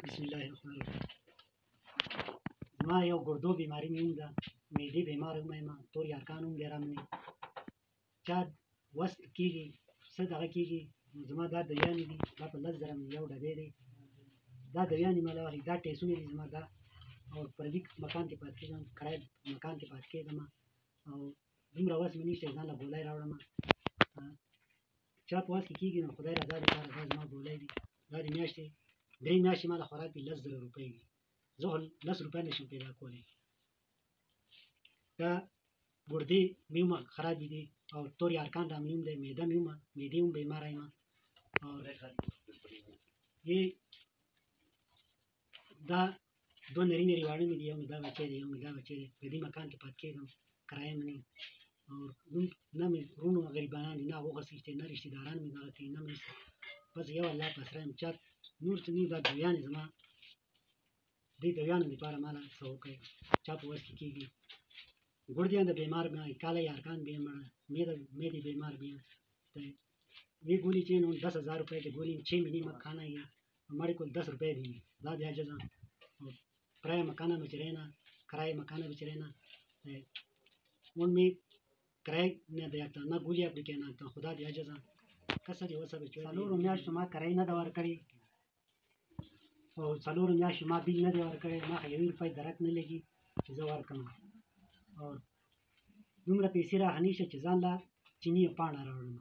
بسم الله الرحمن الرحیم. زما یو ګردو بیماري مې هم ده، معدې بیمار هم یم، تور یرقان هم دی رامنې. چا وس کېږي څه دغه کېږي، نو زما دا دویانې دي، دا په 10,000 مې یو ډبی دی. دا دویانې مې واخلي، دا ټیسونه دي زما دا، او پردي مکان کې پاتې کېږم، کرایه مکان کې پاتې کېږم، او دومره وس مې نشته ځان له ګولۍ راوړم. چا په وس کې کېږي نو خدای رضا دپاره دا زما ګولۍ دي. دا د میاشتې 3 میاشتې ما له خوراک دي 10,000 روپۍ دي. زه خو 10 روپۍ نشم پیدا کولی. دا ګردې مې هم خرابې دي، او تور یرقان را مې هم دی، معده مې هم معدې هم بیماره یم. او دا دوه نري نري واړه مې دي، یو مې دا بچی دی، یو مې دا بچی دی. په دې مکان کې پاتې کېږم، کرایه مې نه، او نه مې وروڼو غریبانان دي، نه هغو غسېږي، نه رشته داران مې دغه کوي، نه مې بس یو الله په اسره یم. چا نور څه نه، دا دویانې زما، دې دویانو دپاره ما له څه وکړئ. چا په وس کې کېږي. गुर्दियां दा बीमार में काला यारकान भी मरा, मेरी बीमार भी है. ये गोली चेन 10,000 रुपए की गोली 6 महीने में खाना ही है. हमारे को 10 रुपए दी दा दिया जजा. किराए मकाना में रहना, किराए मकाना में रहना, उनमें किराए न दिया था ना गोली आप कहना था खुदा दिया जजा. कैसा जो सब सालों रुपया शुमा किराए ना दवार करे, और सालों रुपया शुमा बिल ना दवार करे, ना 1 रुपए दरक न लगी जवार कम. और دومره پیسې راغلی شه چې ځان له چیني پاڼه راوړم.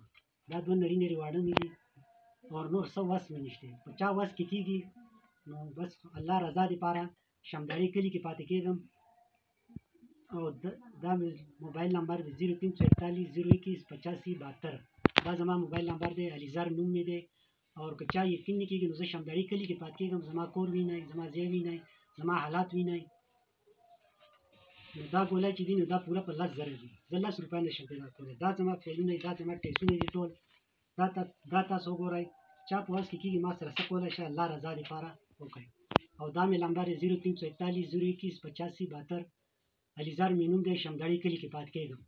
دا دوه نري نري واړه مې دي، او نور څه وس مې نشته. په چا وس کې کېږي نو بس الله رضا دپاره شمداړي کلي کې پاتې کېږم. او دا مې موبایل نمبر دی 0341 021 85 72. دا زما موبایل نمبر دی، علیزر نوم مې دی. او که چا یقین نه کېږي نو زه شمداړي کلي کې پاتې کېږم. زما کور وینئ، زما ځای وینئ، زما حالات وینئ. نو دا ګولۍ چې دي نو دا پوره په 10,000 دي. زه 10 روپۍ نشم پیدا کولی. دا زما فعلونه دي، دا زما ټیسونه دي ټول. دا تاسو وګورئ. چا په وس کې کېږي ما سره څه کولی شي الله رضا دپاره وکړئ. او دا مې نمبر دی 0341 021 85 72. علیزر مې نوم دی، شمداړي کلي کې پاتې کېږم.